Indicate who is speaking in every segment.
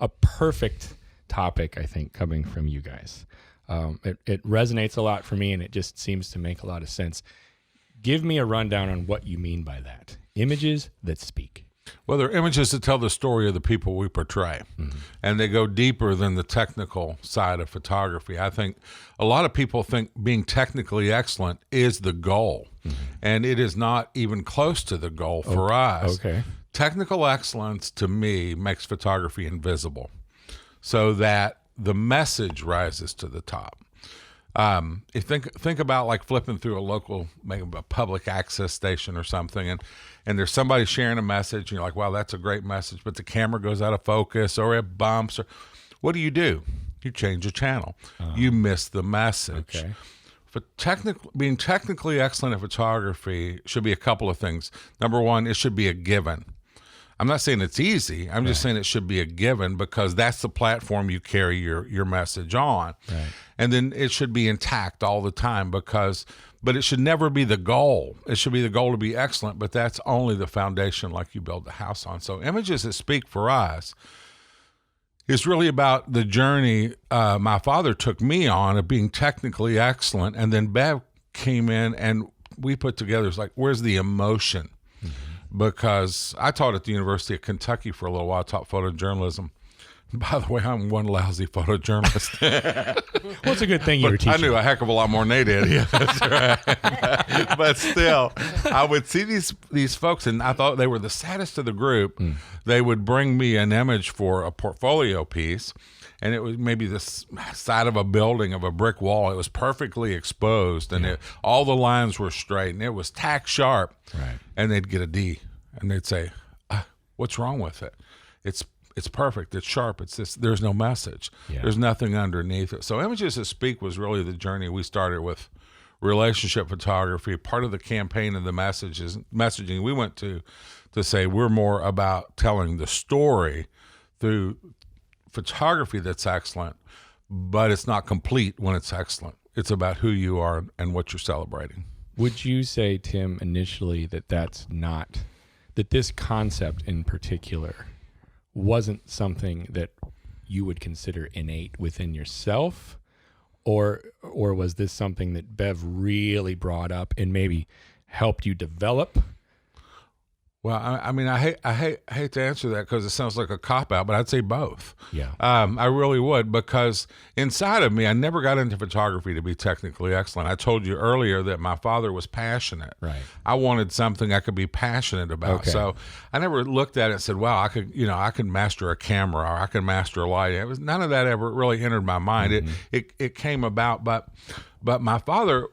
Speaker 1: a perfect topic, I think, coming from you guys. It resonates a lot for me, and it just seems to make a lot of sense. Give me a rundown on what you mean by that. Images that speak.
Speaker 2: Well, they're images that tell the story of the people we portray, and they go deeper than the technical side of photography. I think a lot of people think being technically excellent is the goal, and it is not even close to the goal for us.
Speaker 1: Okay.
Speaker 2: Technical excellence, to me, makes photography invisible so that the message rises to the top. You think about like flipping through a local, maybe a public access station or something, and there's somebody sharing a message, and you're like, wow, that's a great message, but the camera goes out of focus or it bumps. Or what do? You change the channel. You miss the message.
Speaker 1: Okay.
Speaker 2: Being technically excellent at photography should be a couple of things. Number one, it should be a given. I'm not saying it's easy. I'm just saying it should be a given because that's the platform you carry your message on.
Speaker 1: Right.
Speaker 2: And then it should be intact all the time but it should never be the goal. It should be the goal to be excellent, but that's only the foundation like you build the house on. So images that speak for us is really about the journey my father took me on of being technically excellent. And then Bev came in and we put together, it's like, where's the emotion? Because I taught at the University of Kentucky for a little while. I taught photojournalism. By the way, I'm one lousy photojournalist.
Speaker 1: Well, it's a good thing you were teaching.
Speaker 2: I knew a heck of a lot more than they did. Yeah, that's right. But still, I would see these folks, and I thought they were the saddest of the group. They would bring me an image for a portfolio piece, and it was maybe the side of a building of a brick wall. It was perfectly exposed, and all the lines were straight, and it was tack sharp.
Speaker 1: Right.
Speaker 2: And they'd get a D, and they'd say, "What's wrong with it? It's perfect. It's sharp. It's this. There's no message.
Speaker 1: Yeah.
Speaker 2: There's nothing underneath it." So Images That Speak was really the journey we started with relationship photography. Part of the campaign and the messaging we went to say we're more about telling the story through photography that's excellent, but it's not complete when it's excellent. It's about who you are and what you're celebrating.
Speaker 1: Would you say, Tim, initially that this concept in particular wasn't something that you would consider innate within yourself, or was this something that Bev really brought up and maybe helped you develop?
Speaker 2: Well, I mean, I hate to answer that because it sounds like a cop-out, but I'd say both.
Speaker 1: Yeah.
Speaker 2: I really would, because inside of me, I never got into photography to be technically excellent. I told you earlier that my father was passionate.
Speaker 1: Right.
Speaker 2: I wanted something I could be passionate about.
Speaker 1: Okay.
Speaker 2: So I never looked at it and said, well, I could master a camera or I could master a light. It was none of that ever really entered my mind. Mm-hmm. It came about, but my father,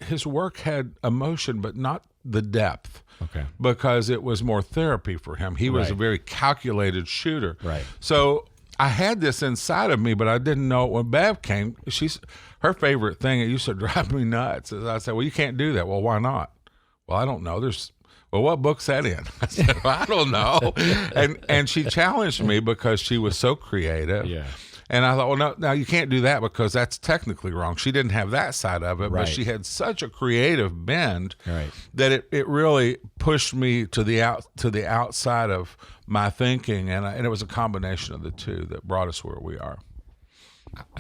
Speaker 2: his work had emotion, but not the depth.
Speaker 1: Okay.
Speaker 2: Because it was more therapy for him. He was a very calculated shooter.
Speaker 1: Right.
Speaker 2: So I had this inside of me, but I didn't know it when Bev came. Her favorite thing, it used to drive me nuts. I said, well, you can't do that. Well, why not? Well, I don't know. Well, what book's that in? I said, well, I don't know. And she challenged me because she was so creative.
Speaker 1: Yeah.
Speaker 2: And I thought, well, no, you can't do that because that's technically wrong. She didn't have that side of it,
Speaker 1: Right.
Speaker 2: but she had such a creative bend
Speaker 1: Right.
Speaker 2: that it really pushed me to the outside of my thinking, and it was a combination of the two that brought us where we are.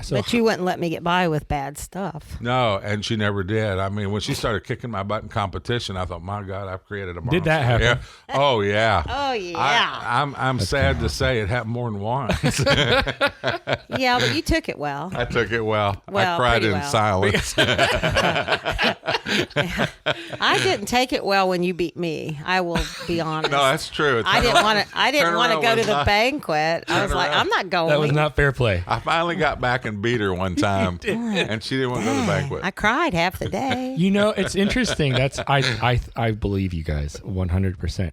Speaker 1: So,
Speaker 3: But you wouldn't let me get by with bad stuff.
Speaker 2: No, and she never did. I mean, when she started kicking my butt in competition, I thought, my God, I've created a monster.
Speaker 1: Did that happen?
Speaker 2: Yeah. Oh, yeah.
Speaker 3: Oh, yeah.
Speaker 2: I'm sad to say it happened more than once.
Speaker 3: Yeah, but you took it well.
Speaker 2: I took it well. I
Speaker 3: Well,
Speaker 2: cried
Speaker 3: pretty
Speaker 2: in
Speaker 3: well.
Speaker 2: silence.
Speaker 3: I didn't take it well when you beat me. I will be honest.
Speaker 2: No, that's true.
Speaker 3: I didn't want to. I didn't want to
Speaker 2: Turnaround
Speaker 3: go to
Speaker 2: was
Speaker 3: the
Speaker 2: not-
Speaker 3: banquet. I was like,
Speaker 2: Turnaround.
Speaker 3: I'm not going.
Speaker 1: that was not fair play.
Speaker 2: I finally got back and beat her one time, and she didn't want to go to the banquet.
Speaker 3: I cried half the day.
Speaker 1: You know, it's interesting. I believe you guys 100%.